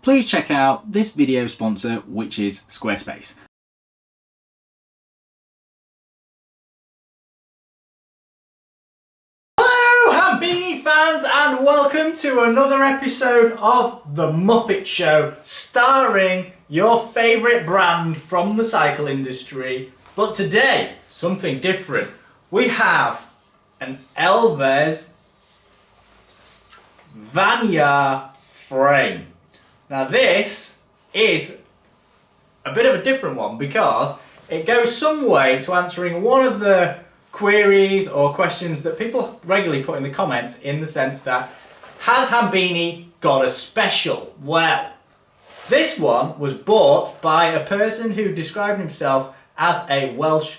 please check out this video sponsor, which is Squarespace. Hello Hambini fans, and welcome to another episode of The Muppet Show, starring your favourite brand from the cycle industry. But today, something different. We have an Elves Vanyar frame. Now this is a bit of a different one because it goes some way to answering one of the queries or questions that people regularly put in the comments, in the sense that, has Hambini got a special? Well, this one was bought by a person who described himself as a Welsh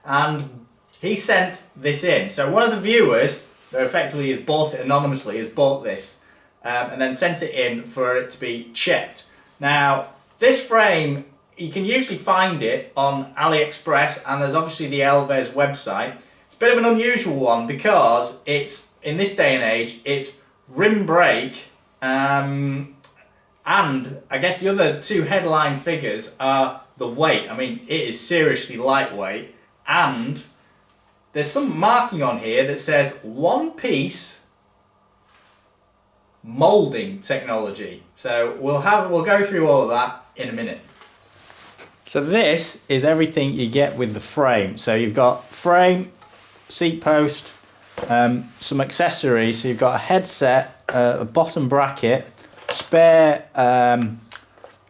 and he sent this in. So one of the viewers, so effectively has bought it anonymously, has bought this and then sent it in for it to be checked. Now this frame, you can usually find it on AliExpress, and there's obviously the Elves website. It's a bit of an unusual one because it's, in this day and age, it's rim brake, and I guess the other two headline figures are the weight. I mean, it is seriously lightweight, and there's some marking on here that says one piece moulding technology. So we'll go through all of that in a minute. So this is everything you get with the frame. So you've got frame, seat post, some accessories. So you've got a headset, a bottom bracket, spare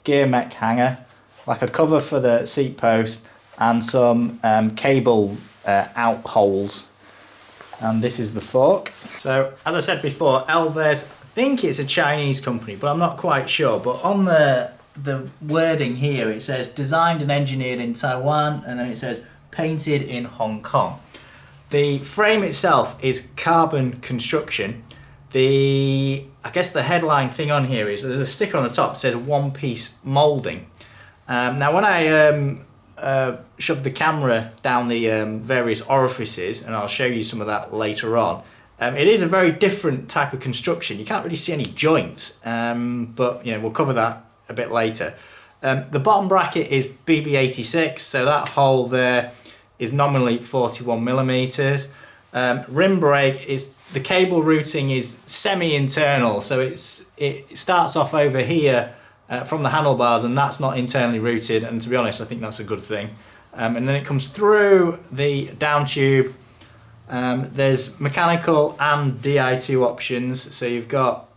gear mech hanger, like a cover for the seat post, and some cable out holes. And this is the fork. So as I said before, Elves, I think it's a Chinese company, but I'm not quite sure. But on the wording here, it says designed and engineered in Taiwan, and then it says painted in Hong Kong. The frame itself is carbon construction. I guess the headline thing on here is there's a sticker on the top that says one piece moulding. Now when I shoved the camera down the various orifices, and I'll show you some of that later on, it is a very different type of construction. You can't really see any joints, but you know, we'll cover that a bit later. The bottom bracket is BB86, so that hole there is nominally 41 millimeters. Rim brake is, the cable routing is semi-internal, so it starts off over here from the handlebars, and that's not internally routed, and to be honest I think that's a good thing. And then it comes through the down tube. There's mechanical and Di2 options, so you've got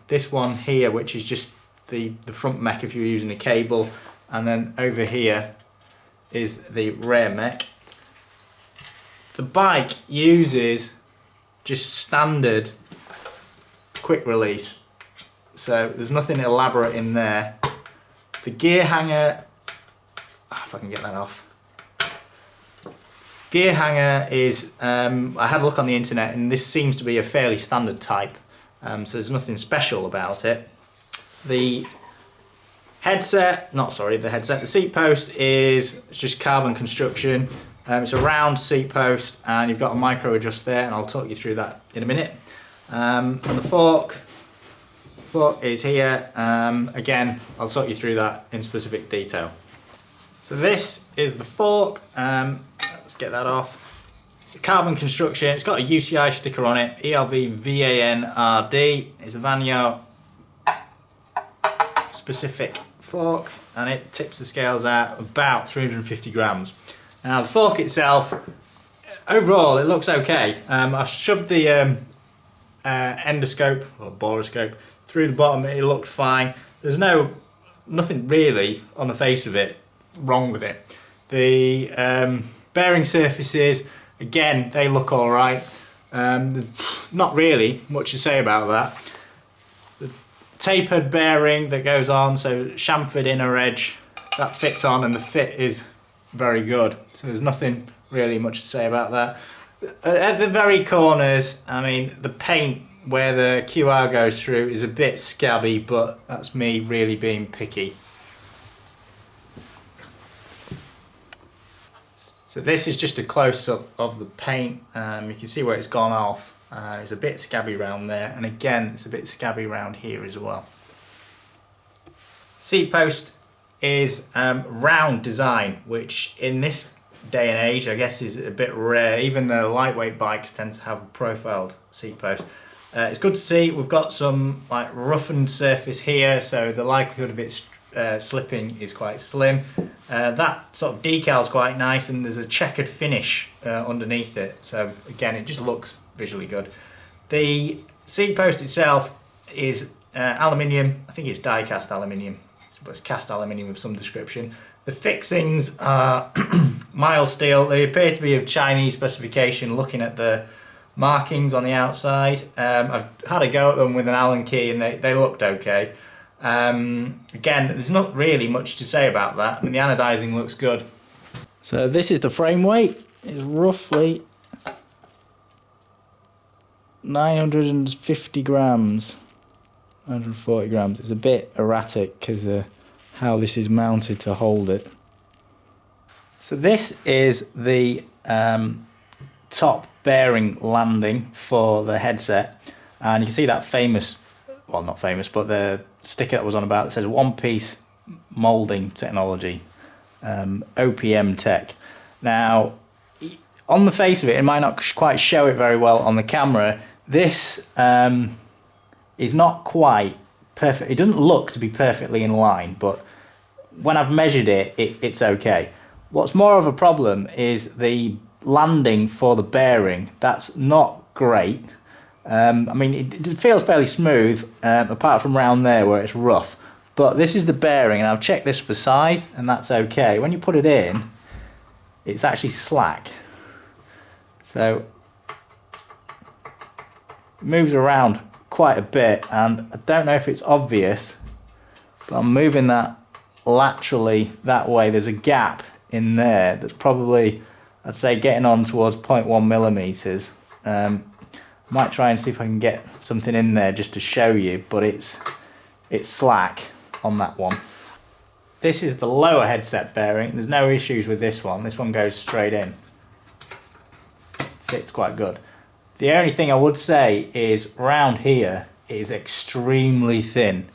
this one here, which is just the front mech if you're using a cable, and then over here is the rear mech. The bike uses just standard quick release, so there's nothing elaborate in there. The gear hanger, if I can get that off. Gear hanger is, I had a look on the internet, and this seems to be a fairly standard type, so there's nothing special about it. The seat post is just carbon construction. It's a round seat post, and you've got a micro adjust there, and I'll talk you through that in a minute. And the fork is here. Again, I'll talk you through that in specific detail. So this is the fork. Let's get that off. The carbon construction, it's got a UCI sticker on it, ELV VANRD. It's a Vanyar specific fork, and it tips the scales out about 350 grams. Now the fork itself, overall it looks okay. I've shoved the endoscope or boroscope through the bottom, it looked fine. There's nothing really on the face of it wrong with it. The bearing surfaces, again, they look all right. Not really much to say about that. The tapered bearing that goes on, so chamfered inner edge, that fits on, and the fit is very good. So there's nothing really much to say about that. At the very corners, I mean, the paint where the QR goes through is a bit scabby, but that's me really being picky. So this is just a close-up of the paint. You can see where it's gone off. It's a bit scabby around there, and again it's a bit scabby around here as well. Seat post is round design, which in this day and age I guess is a bit rare. Even the lightweight bikes tend to have a profiled seat post. It's good to see. We've got some like roughened surface here, so the likelihood of it slipping is quite slim. That sort of decal is quite nice, and there's a checkered finish underneath it, so again it just looks visually good. The seat post itself is aluminium. I think it's die cast aluminium, but it's cast aluminium of some description. The fixings are mild steel. They appear to be of Chinese specification looking at the markings on the outside. I've had a go at them with an Allen key and they looked okay. Again, there's not really much to say about that. I mean, the anodizing looks good. So this is the frame weight. It's roughly 950 grams, 140 grams. It's a bit erratic because how this is mounted to hold it. So this is the top bearing landing for the headset, and you can see that famous, well not famous, but the sticker that was on about that says one piece moulding technology, OPM tech. Now on the face of it, it might not quite show it very well on the camera. This is not quite perfect. It doesn't look to be perfectly in line, but when I've measured it, it's okay. What's more of a problem is the landing for the bearing. That's not great. I mean, it feels fairly smooth, apart from round there where it's rough. But this is the bearing, and I've checked this for size, and that's okay. When you put it in, it's actually slack. So it moves around quite a bit, and I don't know if it's obvious, but I'm moving that laterally that way. There's a gap in there that's probably, I'd say, getting on towards 0.1 millimeters. Might try and see if I can get something in there just to show you, but it's slack on that one. This is the lower headset bearing. There's no issues with this one. This one goes straight in. Fits quite good. The only thing I would say is round here is extremely thin.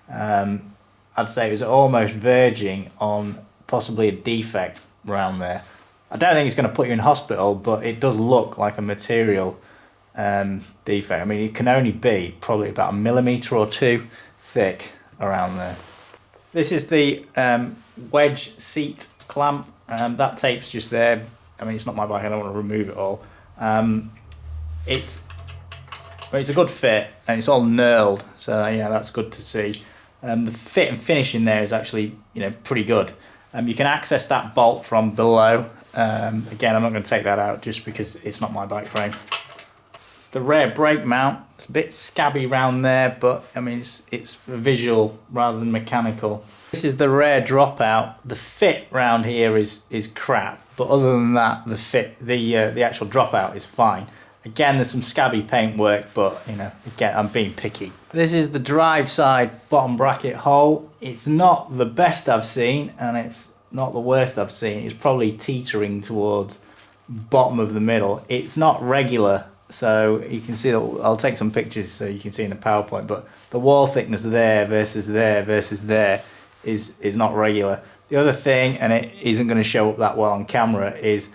I'd say it was almost verging on possibly a defect round there. I don't think it's going to put you in hospital, but it does look like a material defect. I mean, it can only be probably about 1 millimeter or 2 thick around there. This is the wedge seat clamp. That tape's just there. I mean, it's not my bike. I don't want to remove it all. It's a good fit, and it's all knurled, so yeah, that's good to see. The fit and finish in there is actually, pretty good. You can access that bolt from below. Again, I'm not going to take that out just because it's not my bike frame. It's the rear brake mount. It's a bit scabby round there, but I mean it's visual rather than mechanical. This is the rear dropout. The fit round here is crap, but other than that, the fit, the actual dropout is fine. Again, there's some scabby paintwork, but again, I'm being picky. This is the drive side bottom bracket hole. It's not the best I've seen, and it's not the worst I've seen. It's probably teetering towards bottom of the middle. It's not regular, so you can see that. I'll take some pictures so you can see in the PowerPoint, but the wall thickness there versus there is not regular. The other thing, and it isn't going to show up that well on camera, is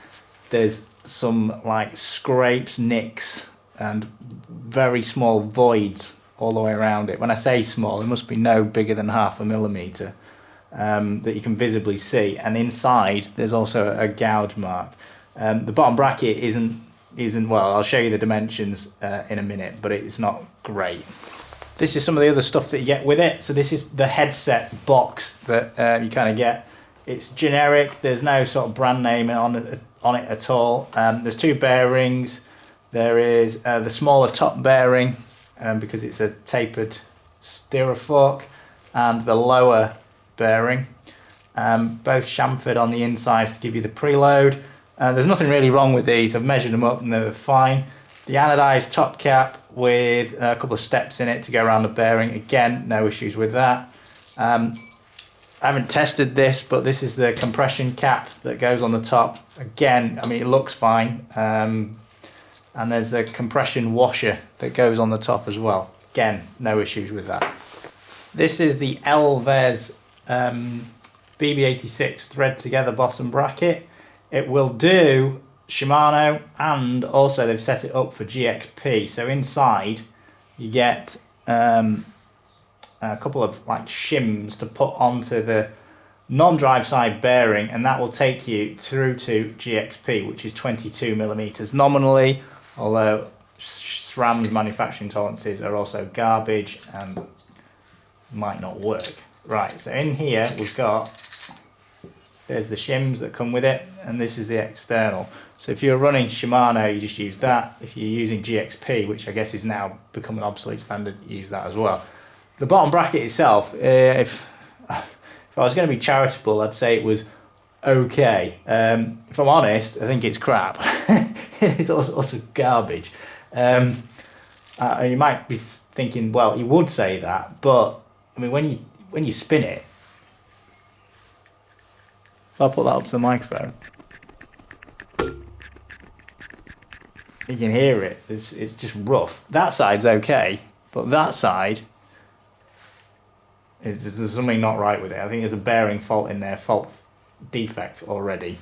there's some like scrapes, nicks, and very small voids all the way around it. When I say small, it must be no bigger than 0.5 millimeter that you can visibly see. And inside, there's also a gouge mark. The bottom bracket isn't well. I'll show you the dimensions in a minute, but it's not great. This is some of the other stuff that you get with it. So this is the headset box that you kind of get. It's generic. There's no sort of brand name on it at all. There's 2 bearings. There is the smaller top bearing because it's a tapered steerer fork, and the lower bearing, both chamfered on the insides to give you the preload. There's nothing really wrong with these. I've measured them up and they're fine. The anodized top cap with a couple of steps in it to go around the bearing. Again, no issues with that. I haven't tested this, but this is the compression cap that goes on the top. Again, I mean, it looks fine. And there's a compression washer that goes on the top as well. Again, no issues with that. This is the Elves BB86 thread together bottom bracket. It will do Shimano, and also they've set it up for GXP. So inside you get a couple of like shims to put onto the non-drive side bearing, and that will take you through to GXP, which is 22mm nominally, although SRAM's manufacturing tolerances are also garbage and might not work. Right, so in here we've got, there's the shims that come with it, and this is the external. So if you're running Shimano, you just use that. If you're using GXP, which I guess is now become an obsolete standard, you use that as well. The bottom bracket itself, if I was going to be charitable, I'd say it was okay. If I'm honest, I think it's crap. It's also garbage. You might be thinking, well, you would say that, but I mean, when you spin it, if I put that up to the microphone, you can hear it. It's just rough. That side's okay, but that side, there's something not right with it. I think there's a bearing fault in there, defect already.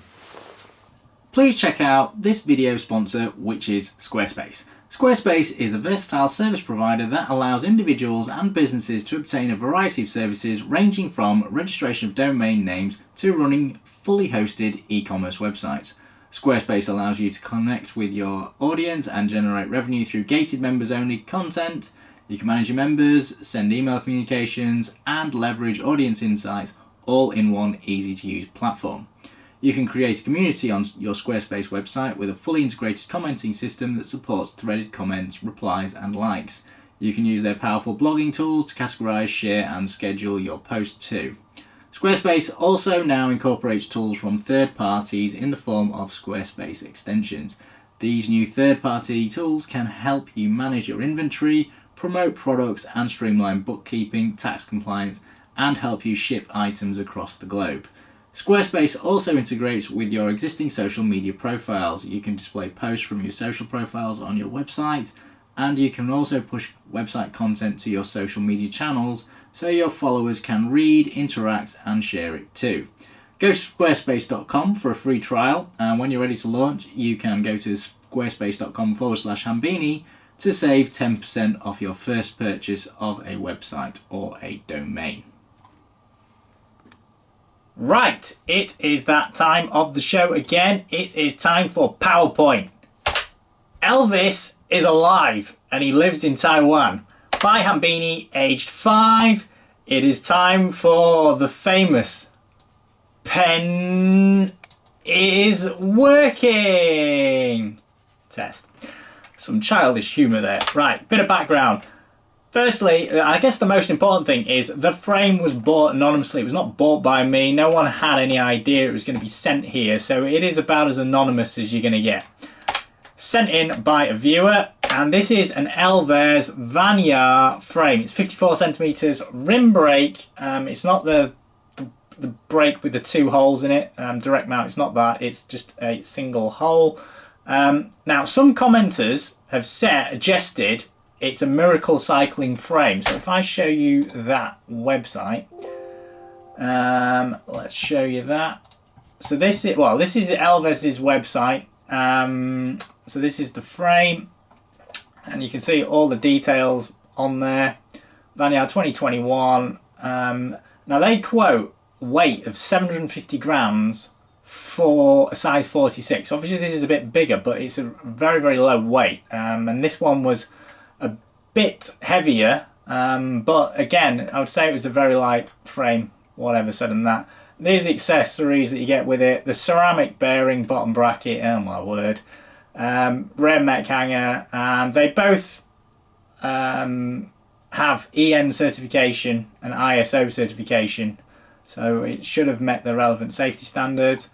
Please check out this video sponsor, which is Squarespace. Squarespace is a versatile service provider that allows individuals and businesses to obtain a variety of services ranging from registration of domain names to running fully hosted e-commerce websites. Squarespace allows you to connect with your audience and generate revenue through gated members only content. You can manage your members, send email communications, and leverage audience insights all in one easy to use platform. You can create a community on your Squarespace website with a fully integrated commenting system that supports threaded comments, replies, and likes. You can use their powerful blogging tools to categorize, share, and schedule your posts too. Squarespace also now incorporates tools from third parties in the form of Squarespace extensions. These new third-party tools can help you manage your inventory, promote products, and streamline bookkeeping, tax compliance, and help you ship items across the globe. Squarespace also integrates with your existing social media profiles. You can display posts from your social profiles on your website, and you can also push website content to your social media channels so your followers can read, interact, and share it too. Go to squarespace.com for a free trial, and when you're ready to launch, you can go to squarespace.com/Hambini to save 10% off your first purchase of a website or a domain. Right, it is that time of the show again. It is time for PowerPoint. Elvis is alive and he lives in Taiwan. By Hambini, aged 5. It is time for the famous pen is working test. Some childish humour there. Right, bit of background. Firstly, I guess the most important thing is the frame was bought anonymously. It was not bought by me. No one had any idea it was going to be sent here. So it is about as anonymous as you're going to get. Sent in by a viewer. And this is an Elves Vanyar frame. It's 54 centimeters rim brake. It's not the brake with the 2 holes in it. Direct mount, it's not that. It's just a single hole. Now, some commenters have suggested it's a miracle cycling frame. So if I show you that website, let's show you that. So this is Elves's website. So this is the frame, and you can see all the details on there. Vanyar 2021. Now they quote weight of 750 grams for a size 46. Obviously this is a bit bigger, but it's a very, very low weight. And this one was a bit heavier, but again, I would say it was a very light frame, whatever said on that. These are the accessories that you get with it. The ceramic bearing bottom bracket, oh my word. Rear mech hanger, and they both have EN certification and ISO certification, so it should have met the relevant safety standards.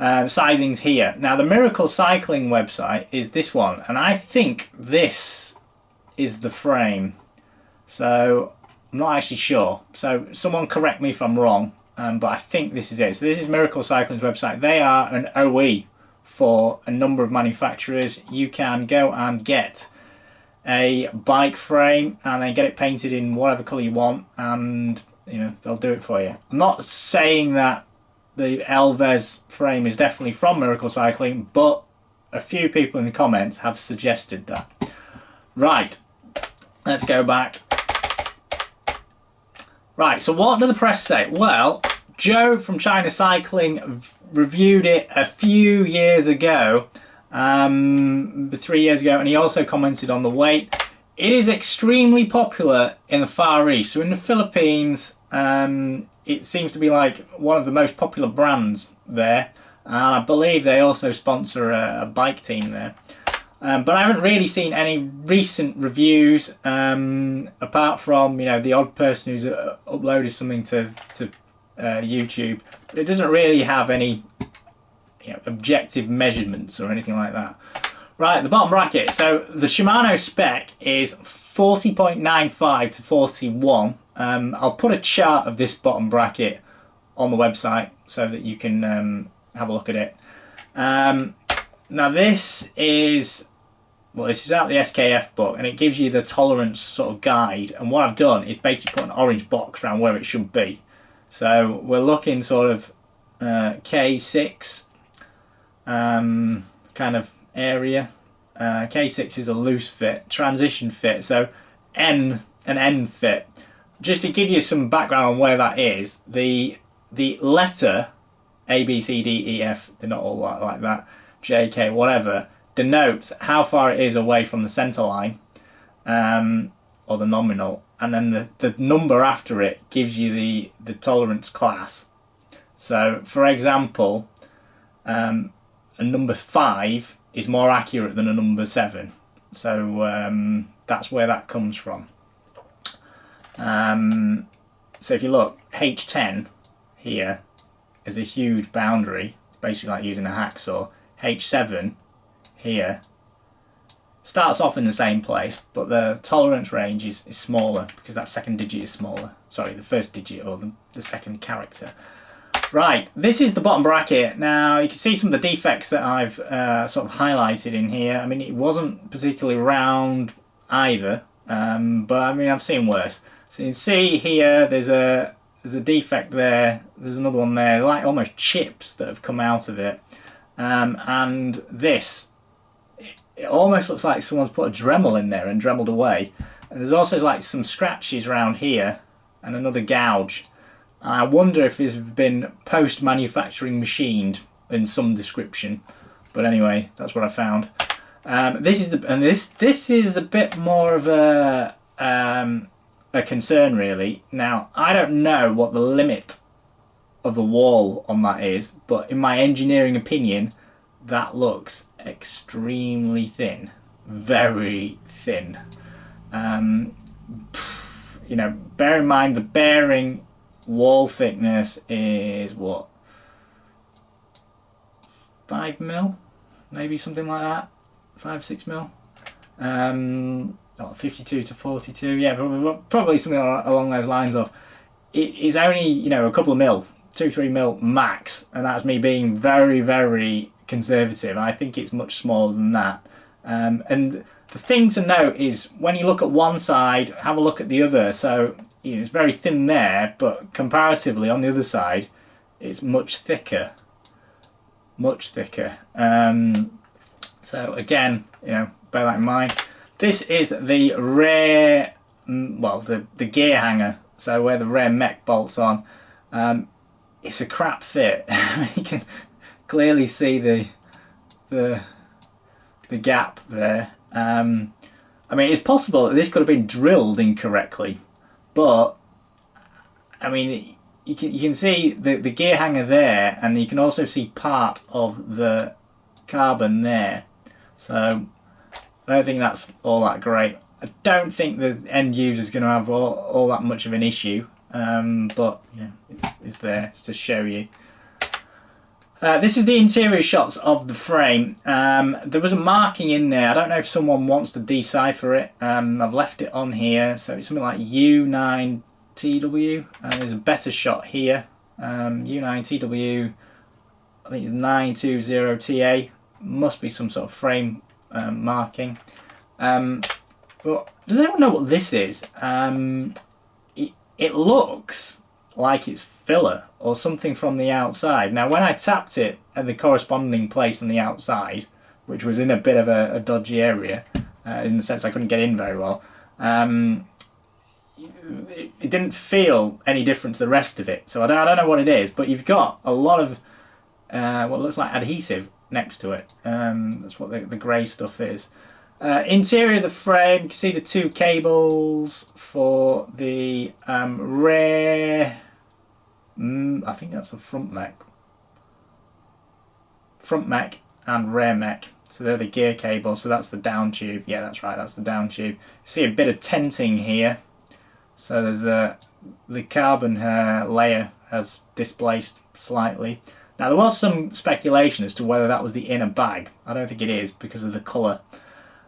Sizing's here. Now the Miracle Cycling website is this one, and I think this is the frame, so I'm not actually sure, so someone correct me if I'm wrong, but I think this is it. So this is Miracle Cycling's website. They are an OE for a number of manufacturers. You can go and get a bike frame and then get it painted in whatever colour you want, and you know, they'll do it for you. I'm not saying that the Elves frame is definitely from Miracle Cycling, but a few people in the comments have suggested that. Right, let's go back. Right, so what did the press say? Well, Joe from China Cycling reviewed it a few years ago, 3 years ago, and he also commented on the weight. It is extremely popular in the Far East. So in the Philippines, it seems to be like one of the most popular brands there. And I believe they also sponsor a bike team there. But I haven't really seen any recent reviews, apart from, you know, the odd person who's uploaded something to YouTube. But it doesn't really have any, you know, objective measurements or anything like that. Right, the bottom bracket. So the Shimano spec is 40.95 to 41. I'll put a chart of this bottom bracket on the website so that you can have a look at it. Now this is, well, this is out of the SKF book, and it gives you the tolerance sort of guide. And what I've done is basically put an orange box around where it should be. So we're looking sort of K6 kind of area. K6 is a loose fit, transition fit, so an N fit. Just to give you some background on where that is, the letter A, B, C, D, E, F, they're not all like that, J, K, whatever, denotes how far it is away from the centre line, or the nominal, and then the number after it gives you the tolerance class. So, for example, a number 5 is more accurate than a number 7. So that's where that comes from. So if you look, H10 here is a huge boundary. It's basically like using a hacksaw. H7 here starts off in the same place, but the tolerance range is smaller because that second digit is smaller. Sorry, the first digit or the second character. Right, this is the bottom bracket. Now you can see some of the defects that I've sort of highlighted in here. I mean, it wasn't particularly round either, but I mean, I've seen worse. So you can see here there's a defect there, there's another one there, like almost chips that have come out of it. And this, it almost looks like someone's put a Dremel in there and Dremeled away. And there's also like some scratches around here and another gouge. I wonder if this has been post-manufacturing machined in some description, but anyway, that's what I found. This is a bit more of a concern, really. Now, I don't know what the limit of the wall on that is, but in my engineering opinion, that looks extremely thin, very thin. You know, bear in mind the bearing wall thickness is what, 5 mil, maybe something like that, 5-6 mil, 52 to 42, yeah, probably something along those lines. Of it is only, you know, a couple of mil, 2-3 mil max, and that's me being very, very conservative. I think it's much smaller than that. And the thing to note is when you look at one side, have a look at the other. So you know, it's very thin there, but comparatively on the other side, it's much thicker. Much thicker. So again, you know, bear that in mind. This is the rear, well, the gear hanger. So where the rear mech bolts on. It's a crap fit. You can clearly see the gap there. I mean, it's possible that this could have been drilled incorrectly, but I mean, you can see the gear hanger there, and you can also see part of the carbon there. So I don't think that's all that great. I don't think the end user is going to have all that much of an issue, but you know, it's there, it's to show you. This is the interior shots of the frame. There was a marking in there. I don't know if someone wants to decipher it. I've left it on here, so it's something like U9TW. There's a better shot here. U9TW, I think it's 920TA. Must be some sort of frame marking. Well, does anyone know what this is? In it looks like it's filler or something from the outside. Now when I tapped it at the corresponding place on the outside, which was in a bit of a dodgy area, in the sense I couldn't get in very well, it didn't feel any different to the rest of it. So I don't know what it is, but you've got a lot of what looks like adhesive next to it. That's what the grey stuff is. Interior of the frame, you can see the two cables for the rear, I think that's the front mech. Front mech and rear mech. So they're the gear cables, so that's the down tube. Yeah, that's right, that's the down tube. You see a bit of tenting here. So there's the carbon layer has displaced slightly. Now there was some speculation as to whether that was the inner bag. I don't think it is because of the colour.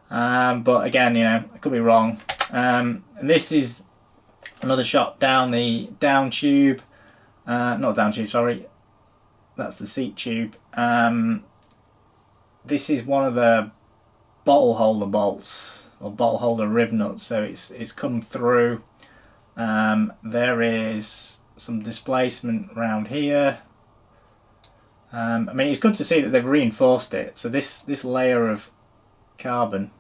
But again, you know, I could be wrong. And this is another shot down the down tube. Not down tube, sorry. That's the seat tube. This is one of the bottle holder bolts or bottle holder rib nuts. So it's come through. There is some displacement around here. I mean, it's good to see that they've reinforced it. So this layer of carbon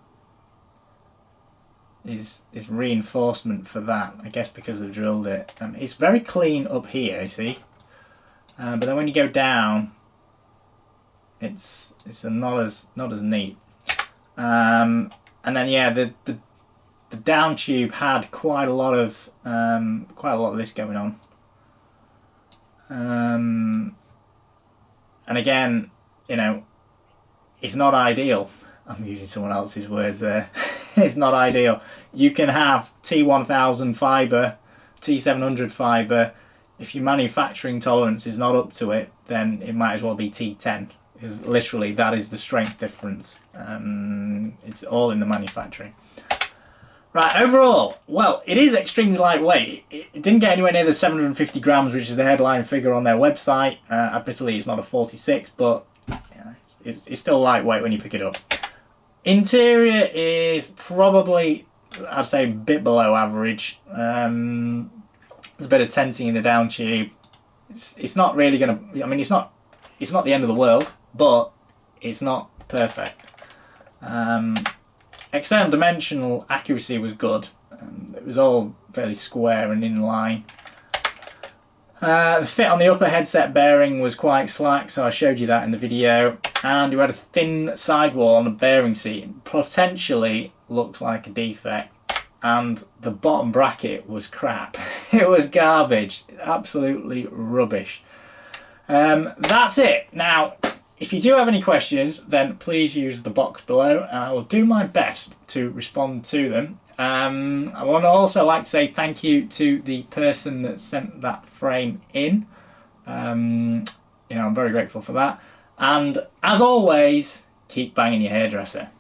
is reinforcement for that, I guess, because they've drilled it. It's very clean up here, you see, but then when you go down, it's not as neat. And then yeah, the down tube had quite a lot of this going on. And again, you know, it's not ideal. I'm using someone else's words there. It's not ideal. You can have T1000 fibre, T700 fibre. If your manufacturing tolerance is not up to it, then it might as well be T10. Because literally that is the strength difference. It's all in the manufacturing. Right, overall, well, it is extremely lightweight. It didn't get anywhere near the 750 grams, which is the headline figure on their website. Admittedly, it's not a 46, but yeah, it's still lightweight when you pick it up. Interior is probably, I'd say, a bit below average. There's a bit of tenting in the down tube. It's not really going to, I mean, it's not the end of the world, but it's not perfect. External dimensional accuracy was good. It was all fairly square and in line. The fit on the upper headset bearing was quite slack, so I showed you that in the video. And you had a thin sidewall on the bearing seat. It potentially looks like a defect. And the bottom bracket was crap. It was garbage. Absolutely rubbish. That's it. Now, if you do have any questions, then please use the box below and I will do my best to respond to them. I want to also like to say thank you to the person that sent that frame in. You know, I'm very grateful for that. And as always, keep banging your hairdresser.